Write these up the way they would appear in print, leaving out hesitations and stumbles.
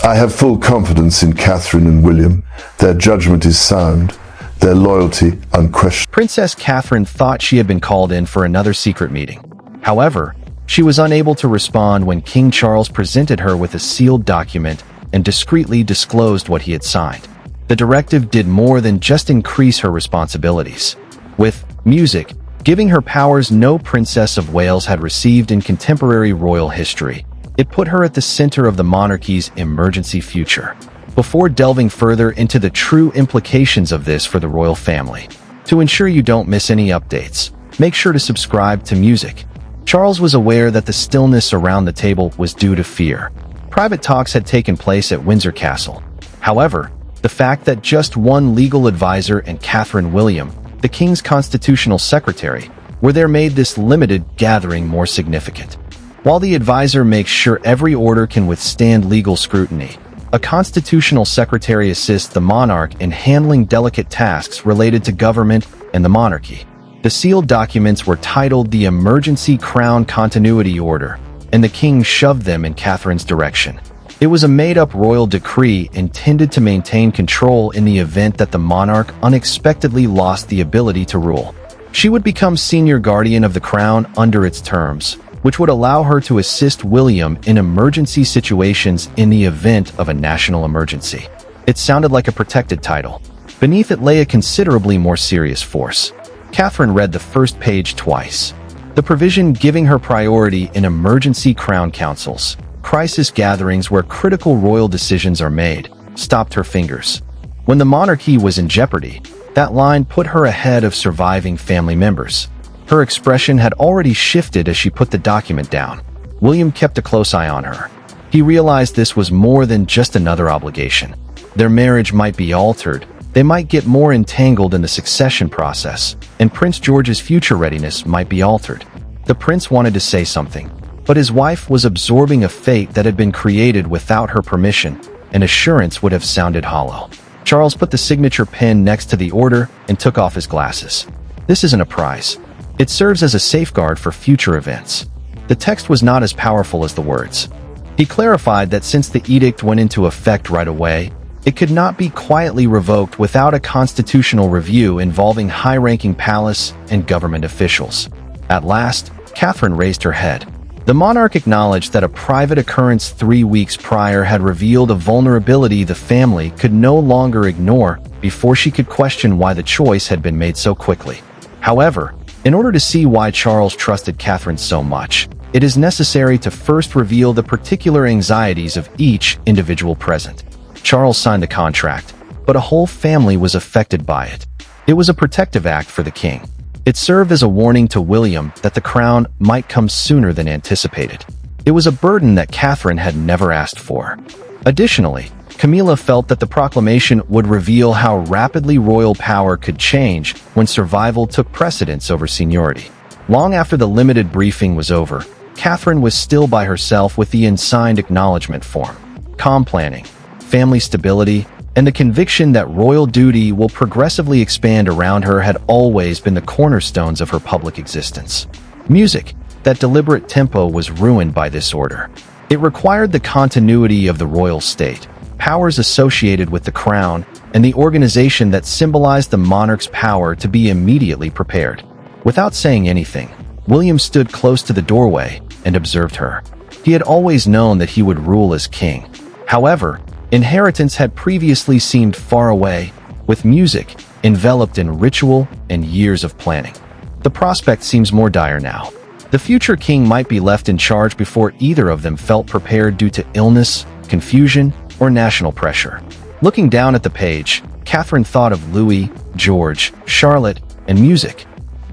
I have full confidence in Catherine and William. Their judgment is sound, their loyalty unquestioned. Princess Catherine thought she had been called in for another secret meeting. However, she was unable to respond when King Charles presented her with a sealed document and discreetly disclosed what he had signed. The directive did more than just increase her responsibilities. With music, giving her powers no Princess of Wales had received in contemporary royal history, it put her at the center of the monarchy's emergency future. Before delving further into the true implications of this for the royal family, to ensure you don't miss any updates, make sure to subscribe to Music. Charles was aware that the stillness around the table was due to fear. Private talks had taken place at Windsor Castle. However, the fact that just one legal advisor and Catherine William, the king's constitutional secretary, were there made this limited gathering more significant. While the advisor makes sure every order can withstand legal scrutiny, a constitutional secretary assists the monarch in handling delicate tasks related to government and the monarchy. The sealed documents were titled the Emergency Crown Continuity Order, and the king shoved them in Catherine's direction. It was a made-up royal decree intended to maintain control in the event that the monarch unexpectedly lost the ability to rule. She would become senior guardian of the crown under its terms, which would allow her to assist William in emergency situations in the event of a national emergency. It sounded like a protected title. Beneath it lay a considerably more serious force. Catherine read the first page twice. The provision giving her priority in emergency crown councils, crisis gatherings where critical royal decisions are made, stopped her fingers. When the monarchy was in jeopardy, that line put her ahead of surviving family members. Her expression had already shifted as she put the document down. William kept a close eye on her. He realized this was more than just another obligation. Their marriage might be altered, they might get more entangled in the succession process, and Prince George's future readiness might be altered. The prince wanted to say something, but his wife was absorbing a fate that had been created without her permission, and assurance would have sounded hollow. Charles put the signature pen next to the order and took off his glasses. This isn't a prize. It serves as a safeguard for future events. The text was not as powerful as the words. He clarified that since the edict went into effect right away, it could not be quietly revoked without a constitutional review involving high-ranking palace and government officials. At last, Catherine raised her head. The monarch acknowledged that a private occurrence 3 weeks prior had revealed a vulnerability the family could no longer ignore before she could question why the choice had been made so quickly. However, in order to see why Charles trusted Catherine so much, it is necessary to first reveal the particular anxieties of each individual present. Charles signed the contract, but a whole family was affected by it. It was a protective act for the king. It served as a warning to William that the crown might come sooner than anticipated. It was a burden that Catherine had never asked for. Additionally, Camilla felt that the proclamation would reveal how rapidly royal power could change when survival took precedence over seniority. Long after the limited briefing was over, Catherine was still by herself with the unsigned acknowledgement form. Calm planning, family stability, and the conviction that royal duty will progressively expand around her had always been the cornerstones of her public existence. Music, that deliberate tempo was ruined by this order. It required the continuity of the royal state, powers associated with the crown, and the organization that symbolized the monarch's power to be immediately prepared. Without saying anything, William stood close to the doorway and observed her. He had always known that he would rule as king. However, inheritance had previously seemed far away, with music enveloped in ritual and years of planning. The prospect seems more dire now. The future king might be left in charge before either of them felt prepared due to illness, confusion, or national pressure. Looking down at the page, Catherine thought of Louis, George, Charlotte, and music.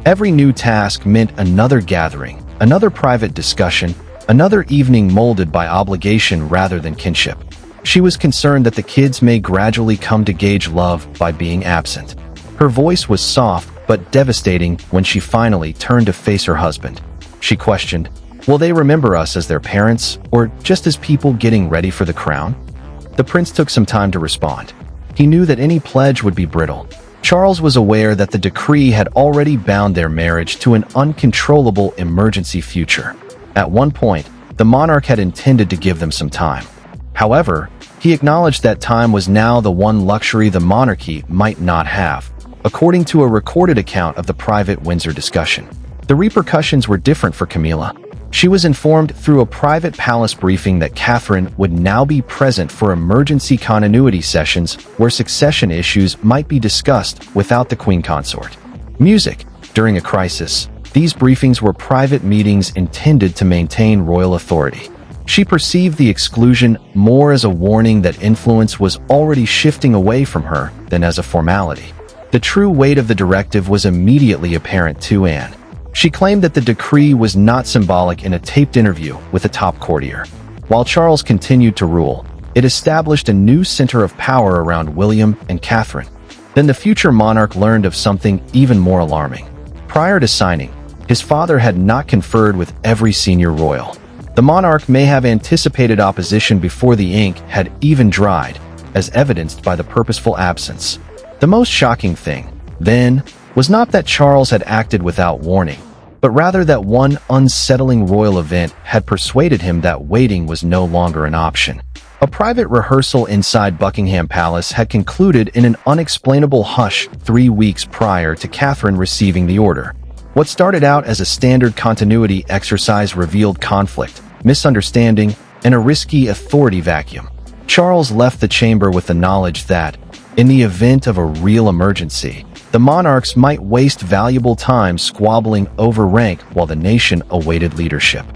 Every new task meant another gathering, another private discussion, another evening molded by obligation rather than kinship. She was concerned that the kids may gradually come to gauge love by being absent. Her voice was soft but devastating when she finally turned to face her husband. She questioned, "Will they remember us as their parents, or just as people getting ready for the crown?" The prince took some time to respond. He knew that any pledge would be brittle. Charles was aware that the decree had already bound their marriage to an uncontrollable emergency future. At one point, the monarch had intended to give them some time. However, he acknowledged that time was now the one luxury the monarchy might not have, according to a recorded account of the private Windsor discussion. The repercussions were different for Camilla. She was informed through a private palace briefing that Catherine would now be present for emergency continuity sessions where succession issues might be discussed without the queen consort. Music. During a crisis, these briefings were private meetings intended to maintain royal authority. She perceived the exclusion more as a warning that influence was already shifting away from her than as a formality. The true weight of the directive was immediately apparent to Anne. She claimed that the decree was not symbolic in a taped interview with a top courtier. While Charles continued to rule, it established a new center of power around William and Catherine. Then the future monarch learned of something even more alarming. Prior to signing, his father had not conferred with every senior royal. The monarch may have anticipated opposition before the ink had even dried, as evidenced by the purposeful absence. The most shocking thing, then, was not that Charles had acted without warning, but rather that one unsettling royal event had persuaded him that waiting was no longer an option. A private rehearsal inside Buckingham Palace had concluded in an unexplainable hush 3 weeks prior to Catherine receiving the order. What started out as a standard continuity exercise revealed conflict, misunderstanding, and a risky authority vacuum. Charles left the chamber with the knowledge that, in the event of a real emergency, the monarchs might waste valuable time squabbling over rank while the nation awaited leadership.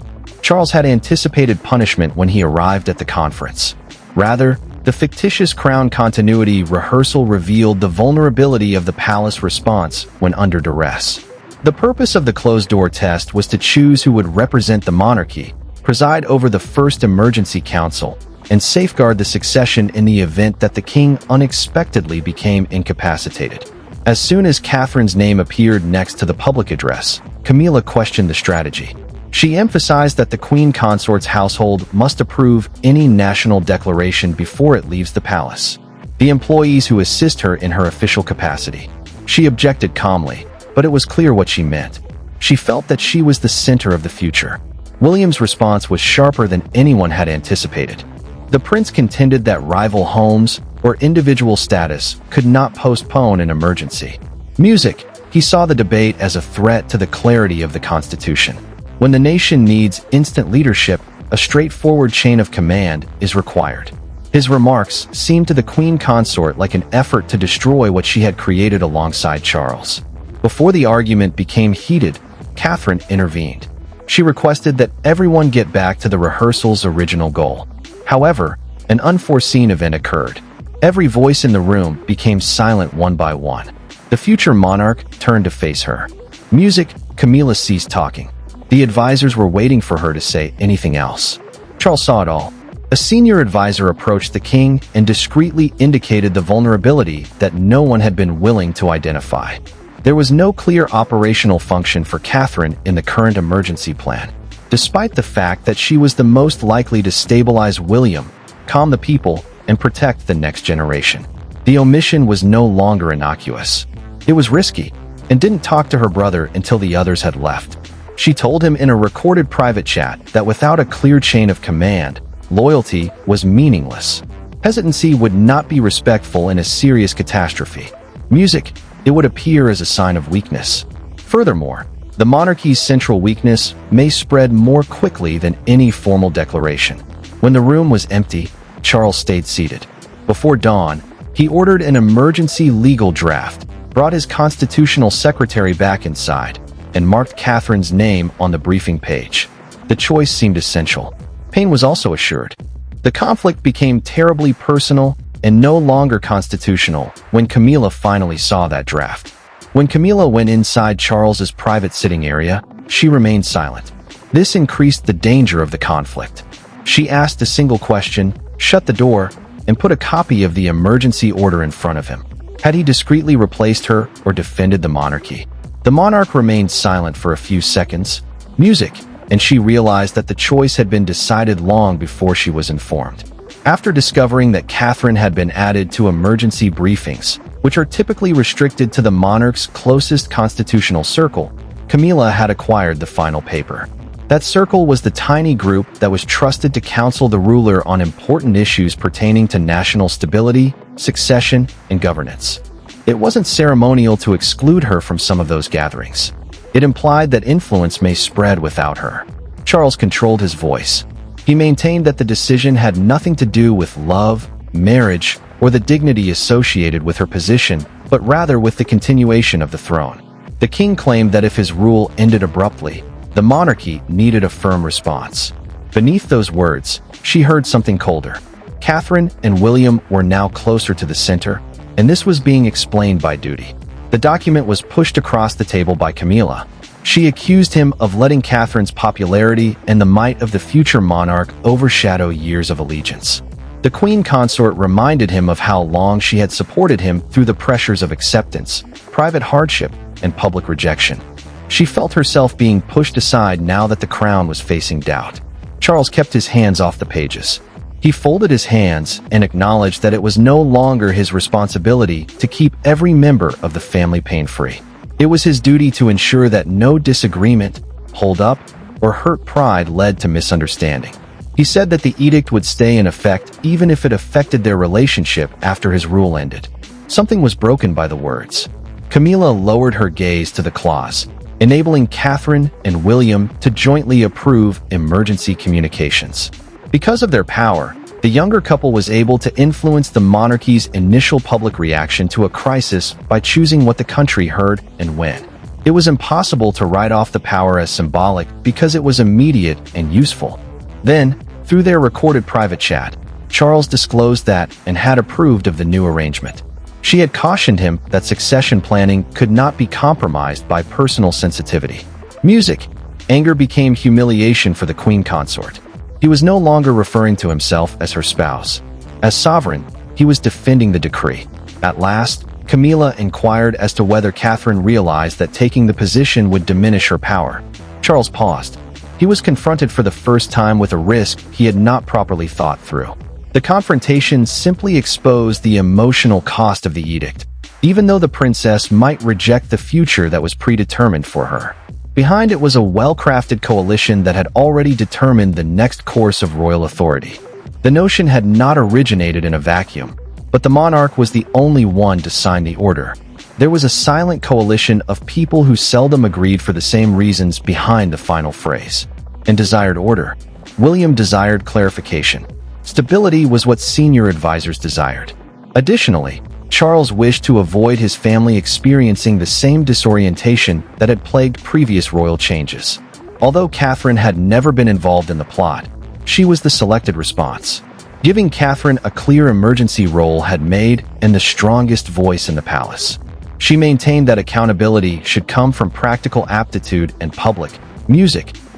Charles had anticipated punishment when he arrived at the conference. Rather, the fictitious crown continuity rehearsal revealed the vulnerability of the palace response when under duress. The purpose of the closed-door test was to choose who would represent the monarchy, preside over the first emergency council, and safeguard the succession in the event that the king unexpectedly became incapacitated. As soon as Catherine's name appeared next to the public address, Camilla questioned the strategy. She emphasized that the queen consort's household must approve any national declaration before it leaves the palace. The employees who assist her in her official capacity. She objected calmly, but it was clear what she meant. She felt that she was the center of the future. William's response was sharper than anyone had anticipated. The prince contended that rival homes or individual status could not postpone an emergency. Music. He saw the debate as a threat to the clarity of the Constitution. When the nation needs instant leadership, a straightforward chain of command is required. His remarks seemed to the queen consort like an effort to destroy what she had created alongside Charles. Before the argument became heated, Catherine intervened. She requested that everyone get back to the rehearsal's original goal. However, an unforeseen event occurred. Every voice in the room became silent one by one. The future monarch turned to face her. Music. Camilla ceased talking. The advisors were waiting for her to say anything else. Charles saw it all. A senior advisor approached the king and discreetly indicated the vulnerability that no one had been willing to identify. There was no clear operational function for Catherine in the current emergency plan, despite the fact that she was the most likely to stabilize William, calm the people, and protect the next generation. The omission was no longer innocuous. It was risky, and didn't talk to her brother until the others had left. She told him in a recorded private chat that without a clear chain of command, loyalty was meaningless. Hesitancy would not be respectful in a serious catastrophe. Music. It would appear as a sign of weakness. Furthermore, the monarchy's central weakness may spread more quickly than any formal declaration. When the room was empty, Charles stayed seated. Before dawn, he ordered an emergency legal draft, brought his constitutional secretary back inside, and marked Catherine's name on the briefing page. The choice seemed essential. Pain was also assured. The conflict became terribly personal and no longer constitutional when Camilla finally saw that draft. When Camilla went inside Charles's private sitting area, she remained silent. This increased the danger of the conflict. She asked a single question, shut the door, and put a copy of the emergency order in front of him. Had he discreetly replaced her or defended the monarchy? The monarch remained silent for a few seconds. Music. And she realized that the choice had been decided long before she was informed. After discovering that Catherine had been added to emergency briefings, which are typically restricted to the monarch's closest constitutional circle, Camilla had acquired the final paper. That circle was the tiny group that was trusted to counsel the ruler on important issues pertaining to national stability, succession, and governance. It wasn't ceremonial to exclude her from some of those gatherings. It implied that influence may spread without her. Charles controlled his voice. He maintained that the decision had nothing to do with love, marriage, or the dignity associated with her position, but rather with the continuation of the throne. The king claimed that if his rule ended abruptly, the monarchy needed a firm response. Beneath those words, she heard something colder. Catherine and William were now closer to the center, and this was being explained by duty. The document was pushed across the table by Camilla. She accused him of letting Catherine's popularity and the might of the future monarch overshadow years of allegiance. The queen consort reminded him of how long she had supported him through the pressures of acceptance, private hardship, and public rejection. She felt herself being pushed aside now that the crown was facing doubt. Charles kept his hands off the pages. He folded his hands and acknowledged that it was no longer his responsibility to keep every member of the family pain-free. It was his duty to ensure that no disagreement, hold-up, or hurt pride led to misunderstanding. He said that the edict would stay in effect even if it affected their relationship after his rule ended. Something was broken by the words. Camilla lowered her gaze to the clause, enabling Catherine and William to jointly approve emergency communications. Because of their power, the younger couple was able to influence the monarchy's initial public reaction to a crisis by choosing what the country heard and when. It was impossible to write off the power as symbolic because it was immediate and useful. Then, through their recorded private chat, Charles disclosed that and had approved of the new arrangement. She had cautioned him that succession planning could not be compromised by personal sensitivity. Anger became humiliation for the queen consort. He was no longer referring to himself as her spouse. As sovereign, he was defending the decree. At last, Camilla inquired as to whether Catherine realized that taking the position would diminish her power. Charles paused. He was confronted for the first time with a risk he had not properly thought through. The confrontation simply exposed the emotional cost of the edict, even though the princess might reject the future that was predetermined for her. Behind it was a well-crafted coalition that had already determined the next course of royal authority. The notion had not originated in a vacuum, but the monarch was the only one to sign the order. There was a silent coalition of people who seldom agreed for the same reasons behind the final phrase. And desired order. William desired clarification. Stability was what senior advisors desired. Additionally, Charles wished to avoid his family experiencing the same disorientation that had plagued previous royal changes. Although Catherine had never been involved in the plot, she was the selected response. Giving Catherine a clear emergency role had made and the strongest voice in the palace. She maintained that accountability should come from practical aptitude and public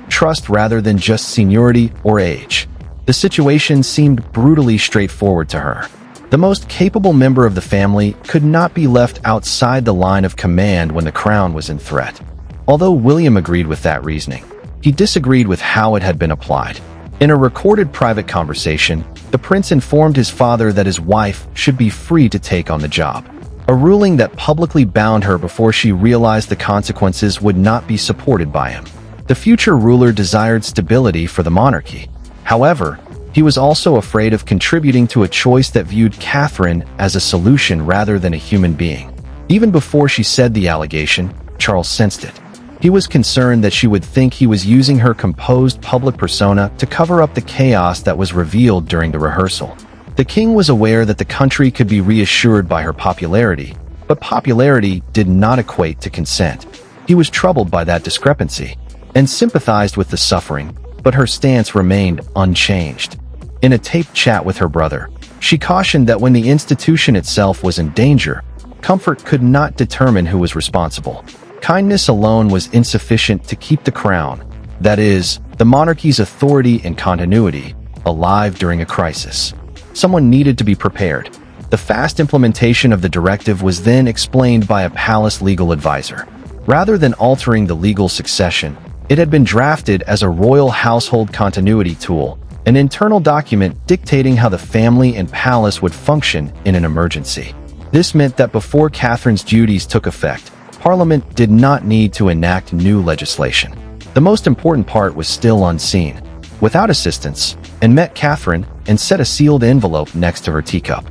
trust rather than just seniority or age. The situation seemed brutally straightforward to her. The most capable member of the family could not be left outside the line of command when the crown was in threat. Although William agreed with that reasoning, he disagreed with how it had been applied. In a recorded private conversation, the prince informed his father that his wife should be free to take on the job, a ruling that publicly bound her before she realized the consequences would not be supported by him. The future ruler desired stability for the monarchy. However, he was also afraid of contributing to a choice that viewed Catherine as a solution rather than a human being. Even before she said the allegation, Charles sensed it. He was concerned that she would think he was using her composed public persona to cover up the chaos that was revealed during the rehearsal. The king was aware that the country could be reassured by her popularity, but popularity did not equate to consent. He was troubled by that discrepancy and sympathized with the suffering, but her stance remained unchanged. In a taped chat with her brother, she cautioned that when the institution itself was in danger, comfort could not determine who was responsible. Kindness alone was insufficient to keep the crown, that is, the monarchy's authority and continuity, alive during a crisis. Someone needed to be prepared. The fast implementation of the directive was then explained by a palace legal advisor. Rather than altering the legal succession, it had been drafted as a royal household continuity tool, an internal document dictating how the family and palace would function in an emergency. This meant that before Catherine's duties took effect, Parliament did not need to enact new legislation. The most important part was still unseen, without assistance, and met Catherine and set a sealed envelope next to her teacup.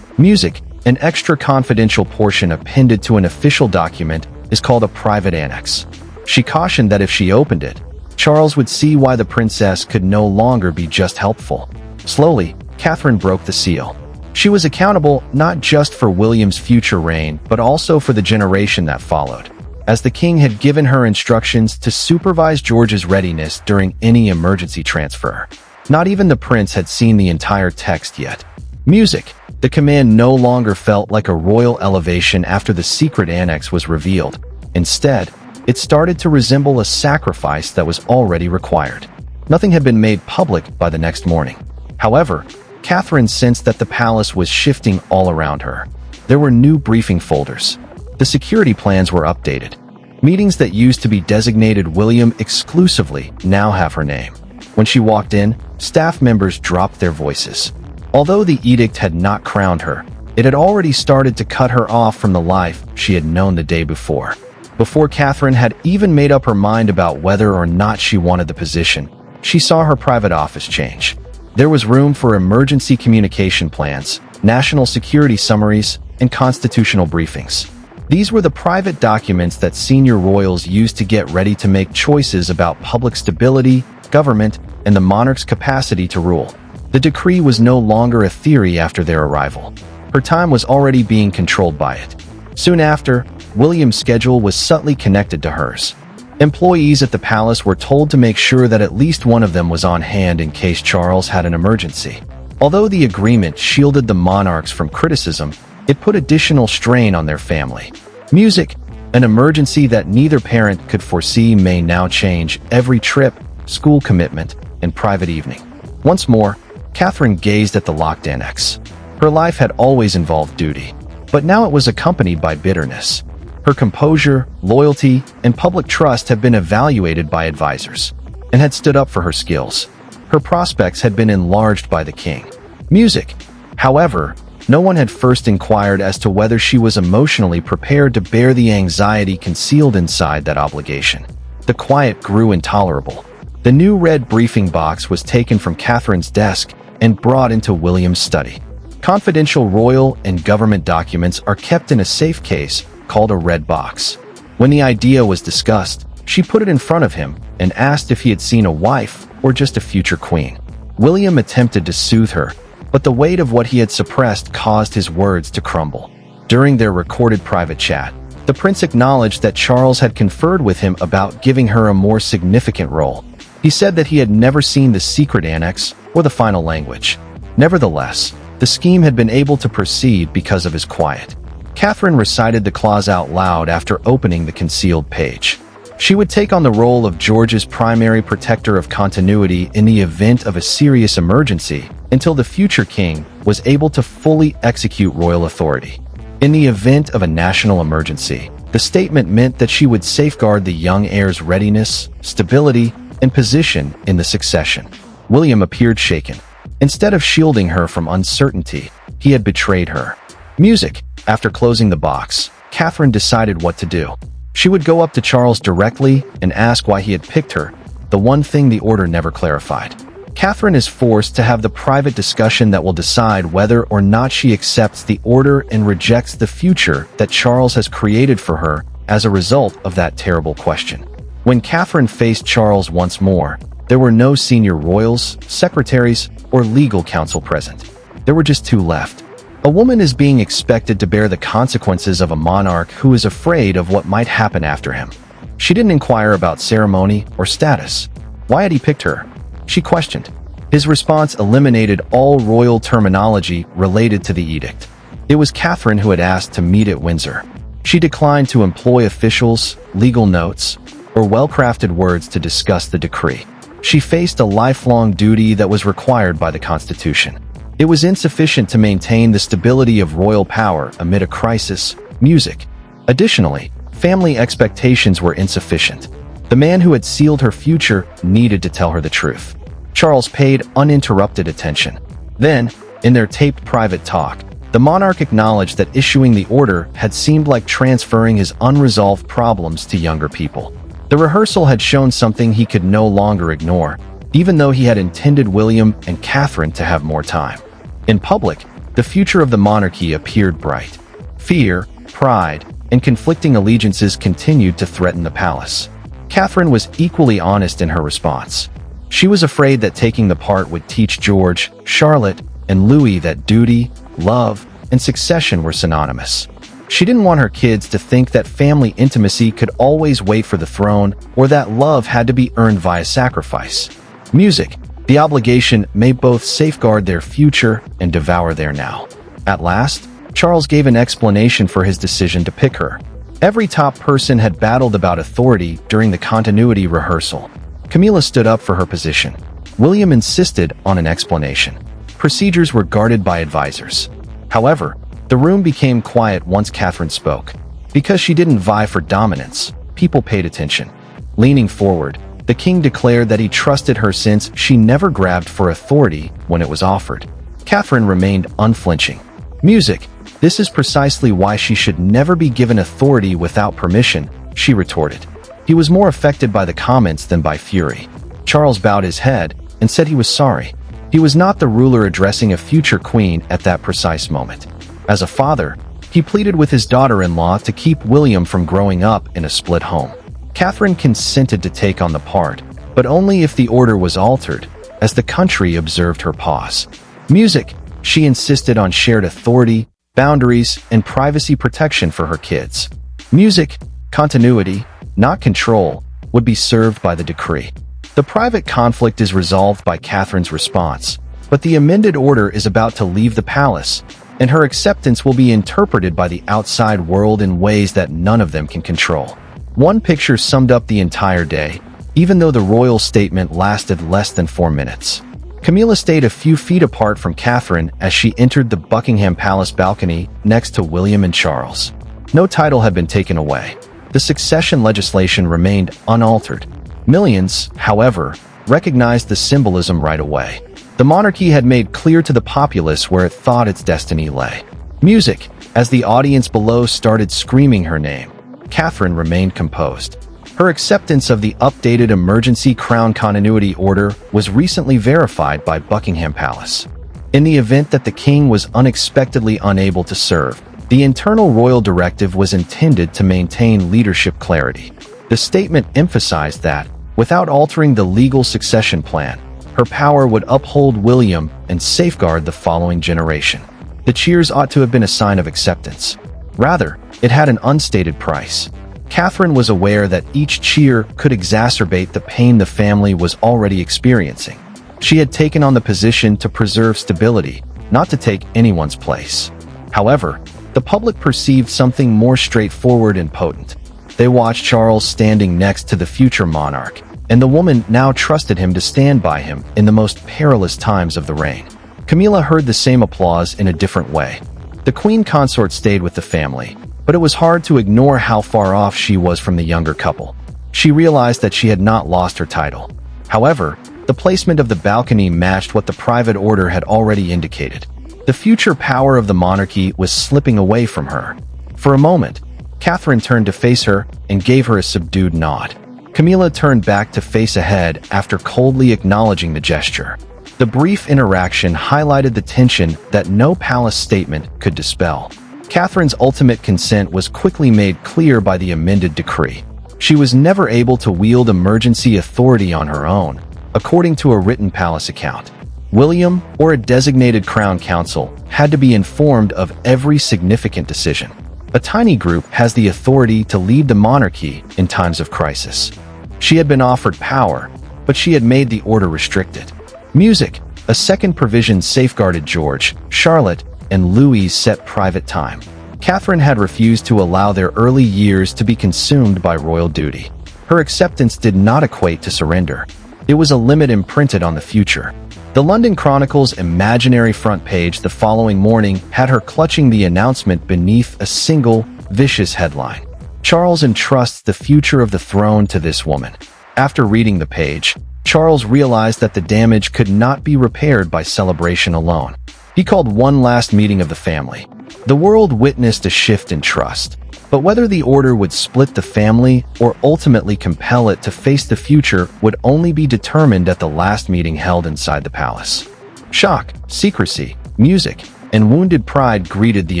Music, an extra confidential portion appended to an official document, is called a private annex. She cautioned that if she opened it, Charles would see why the princess could no longer be just helpful. Slowly, Catherine broke the seal. She was accountable not just for William's future reign, but also for the generation that followed, as the king had given her instructions to supervise George's readiness during any emergency transfer. Not even the prince had seen the entire text yet. Music. The command no longer felt like a royal elevation after the secret annex was revealed. Instead, it started to resemble a sacrifice that was already required. Nothing had been made public by the next morning. However, Catherine sensed that the palace was shifting all around her. There were new briefing folders. The security plans were updated. Meetings that used to be designated William exclusively now have her name. When she walked in, staff members dropped their voices. Although the edict had not crowned her, it had already started to cut her off from the life she had known the day before. Before Catherine had even made up her mind about whether or not she wanted the position, she saw her private office change. There was room for emergency communication plans, national security summaries, and constitutional briefings. These were the private documents that senior royals used to get ready to make choices about public stability, government, and the monarch's capacity to rule. The decree was no longer a theory after their arrival. Her time was already being controlled by it. Soon after, William's schedule was subtly connected to hers. Employees at the palace were told to make sure that at least one of them was on hand in case Charles had an emergency. Although the agreement shielded the monarchs from criticism, it put additional strain on their family. Music, an emergency that neither parent could foresee, may now change every trip, school commitment, and private evening. Once more, Catherine gazed at the locked annex. Her life had always involved duty, but now it was accompanied by bitterness. Her composure, loyalty, and public trust had been evaluated by advisors and had stood up for her skills. Her prospects had been enlarged by the king. Music. However, no one had first inquired as to whether she was emotionally prepared to bear the anxiety concealed inside that obligation. The quiet grew intolerable. The new red briefing box was taken from Catherine's desk and brought into William's study. Confidential royal and government documents are kept in a safe case called a red box. When the idea was discussed, she put it in front of him and asked if he had seen a wife or just a future queen. William attempted to soothe her, but the weight of what he had suppressed caused his words to crumble. During their recorded private chat, the prince acknowledged that Charles had conferred with him about giving her a more significant role. He said that he had never seen the secret annex or the final language. Nevertheless, the scheme had been able to proceed because of his quiet. Catherine recited the clause out loud after opening the concealed page. She would take on the role of George's primary protector of continuity in the event of a serious emergency until the future king was able to fully execute royal authority. In the event of a national emergency, the statement meant that she would safeguard the young heir's readiness, stability, and position in the succession. William appeared shaken. Instead of shielding her from uncertainty, he had betrayed her. Music. After closing the box, Catherine decided what to do. She would go up to Charles directly and ask why he had picked her, the one thing the order never clarified. Catherine is forced to have the private discussion that will decide whether or not she accepts the order and rejects the future that Charles has created for her as a result of that terrible question. When Catherine faced Charles once more, there were no senior royals, secretaries, or legal counsel present. There were just two left. A woman is being expected to bear the consequences of a monarch who is afraid of what might happen after him. She didn't inquire about ceremony or status. Why had he picked her? She questioned. His response eliminated all royal terminology related to the edict. It was Catherine who had asked to meet at Windsor. She declined to employ officials, legal notes, or well-crafted words to discuss the decree. She faced a lifelong duty that was required by the Constitution. It was insufficient to maintain the stability of royal power amid a crisis. Music. Additionally, family expectations were insufficient. The man who had sealed her future needed to tell her the truth. Charles paid uninterrupted attention. Then, in their taped private talk, the monarch acknowledged that issuing the order had seemed like transferring his unresolved problems to younger people. The rehearsal had shown something he could no longer ignore, even though he had intended William and Catherine to have more time. In public, the future of the monarchy appeared bright. Fear, pride, and conflicting allegiances continued to threaten the palace. Catherine was equally honest in her response. She was afraid that taking the part would teach George, Charlotte, and Louis that duty, love, and succession were synonymous. She didn't want her kids to think that family intimacy could always wait for the throne or that love had to be earned via sacrifice. Music, the obligation, may both safeguard their future and devour their now. At last, Charles gave an explanation for his decision to pick her. Every top person had battled about authority during the continuity rehearsal. Camilla stood up for her position. William insisted on an explanation. Procedures were guarded by advisors. However, the room became quiet once Catherine spoke. Because she didn't vie for dominance, people paid attention. Leaning forward, the king declared that he trusted her since she never grabbed for authority when it was offered. Catherine remained unflinching. Music, this is precisely why she should never be given authority without permission, she retorted. He was more affected by the comments than by fury. Charles bowed his head and said he was sorry. He was not the ruler addressing a future queen at that precise moment. As a father, he pleaded with his daughter-in-law to keep William from growing up in a split home. Catherine consented to take on the part, but only if the order was altered, as the country observed her pause. Music, she insisted on shared authority, boundaries, and privacy protection for her kids. Music, continuity, not control, would be served by the decree. The private conflict is resolved by Catherine's response, but the amended order is about to leave the palace, and her acceptance will be interpreted by the outside world in ways that none of them can control. One picture summed up the entire day, even though the royal statement lasted less than 4 minutes. Camilla stayed a few feet apart from Catherine as she entered the Buckingham Palace balcony next to William and Charles. No title had been taken away. The succession legislation remained unaltered. Millions, however, recognized the symbolism right away. The monarchy had made clear to the populace where it thought its destiny lay. Music, as the audience below started screaming her name. Catherine remained composed. Her acceptance of the updated emergency crown continuity order was recently verified by Buckingham Palace. In the event that the king was unexpectedly unable to serve, the internal royal directive was intended to maintain leadership clarity. The statement emphasized that, without altering the legal succession plan, her power would uphold William and safeguard the following generation. The cheers ought to have been a sign of acceptance. Rather, it had an unstated price. Catherine was aware that each cheer could exacerbate the pain the family was already experiencing. She had taken on the position to preserve stability, not to take anyone's place. However, the public perceived something more straightforward and potent. They watched Charles standing next to the future monarch, and the woman now trusted him to stand by him in the most perilous times of the reign. Camilla heard the same applause in a different way. The queen consort stayed with the family, but it was hard to ignore how far off she was from the younger couple. She realized that she had not lost her title. However, the placement of the balcony matched what the private order had already indicated. The future power of the monarchy was slipping away from her. For a moment, Catherine turned to face her and gave her a subdued nod. Camilla turned back to face ahead after coldly acknowledging the gesture. The brief interaction highlighted the tension that no palace statement could dispel. Catherine's ultimate consent was quickly made clear by the amended decree. She was never able to wield emergency authority on her own, according to a written palace account. William, or a designated crown council, had to be informed of every significant decision. A tiny group has the authority to lead the monarchy in times of crisis. She had been offered power, but she had made the order restricted. Music, a second provision safeguarded George, Charlotte, and Louis' set private time. Catherine had refused to allow their early years to be consumed by royal duty. Her acceptance did not equate to surrender. It was a limit imprinted on the future. The London Chronicle's imaginary front page the following morning had her clutching the announcement beneath a single, vicious headline. Charles entrusts the future of the throne to this woman. After reading the page, Charles realized that the damage could not be repaired by celebration alone. He called one last meeting of the family. The world witnessed a shift in trust. But whether the order would split the family or ultimately compel it to face the future would only be determined at the last meeting held inside the palace. Shock, secrecy, music, and wounded pride greeted the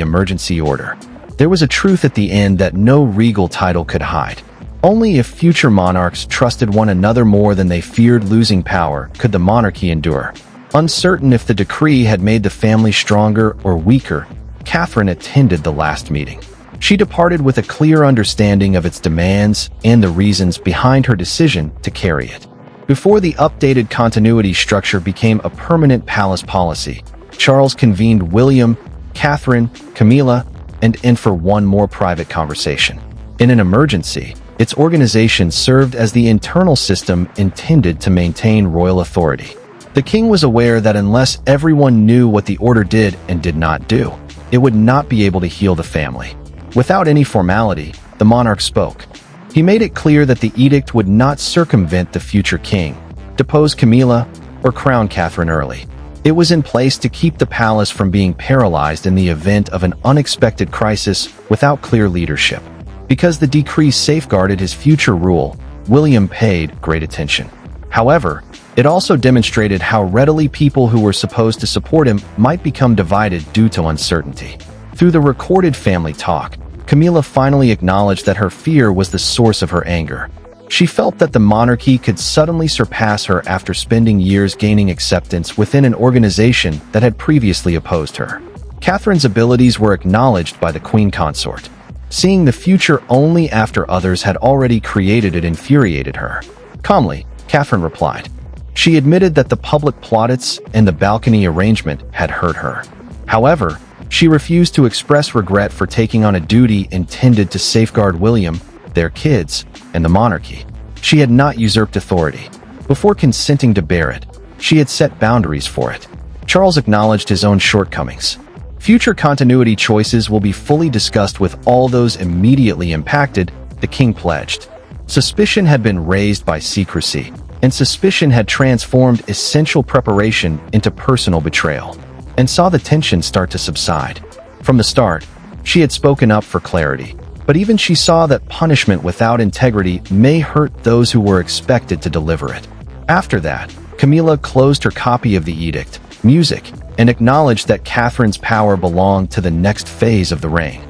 emergency order. There was a truth at the end that no regal title could hide. Only if future monarchs trusted one another more than they feared losing power could the monarchy endure. Uncertain if the decree had made the family stronger or weaker, Catherine attended the last meeting. She departed with a clear understanding of its demands and the reasons behind her decision to carry it. Before the updated continuity structure became a permanent palace policy, Charles convened William, Catherine, Camilla, and for one more private conversation. In an emergency, its organization served as the internal system intended to maintain royal authority. The king was aware that unless everyone knew what the order did and did not do, it would not be able to heal the family. Without any formality, the monarch spoke. He made it clear that the edict would not circumvent the future king, depose Camilla, or crown Catherine early. It was in place to keep the palace from being paralyzed in the event of an unexpected crisis without clear leadership. Because the decree safeguarded his future rule, William paid great attention. However, it also demonstrated how readily people who were supposed to support him might become divided due to uncertainty. Through the recorded family talk, Camilla finally acknowledged that her fear was the source of her anger. She felt that the monarchy could suddenly surpass her after spending years gaining acceptance within an organization that had previously opposed her. Catherine's abilities were acknowledged by the queen consort. Seeing the future only after others had already created it infuriated her. Calmly, Catherine replied. She admitted that the public plaudits and the balcony arrangement had hurt her. However, she refused to express regret for taking on a duty intended to safeguard William, their kids, and the monarchy. She had not usurped authority. Before consenting to bear it, she had set boundaries for it. Charles acknowledged his own shortcomings. Future continuity choices will be fully discussed with all those immediately impacted, the king pledged. Suspicion had been raised by secrecy, and suspicion had transformed essential preparation into personal betrayal, and saw the tension start to subside. From the start, she had spoken up for clarity, but even she saw that punishment without integrity may hurt those who were expected to deliver it. After that, Camilla closed her copy of the edict, music, and acknowledged that Catherine's power belonged to the next phase of the reign.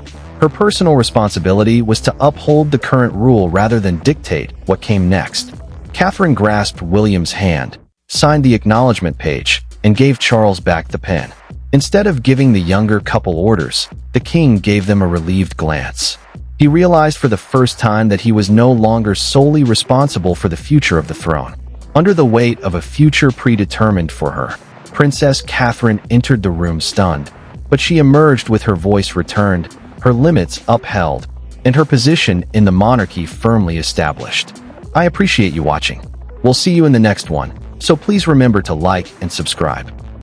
Her personal responsibility was to uphold the current rule rather than dictate what came next. Catherine grasped William's hand, signed the acknowledgement page, and gave Charles back the pen. Instead of giving the younger couple orders, the king gave them a relieved glance. He realized for the first time that he was no longer solely responsible for the future of the throne. Under the weight of a future predetermined for her, Princess Catherine entered the room stunned, but she emerged with her voice returned, her limits upheld, and her position in the monarchy firmly established. I appreciate you watching. We'll see you in the next one, so please remember to like and subscribe.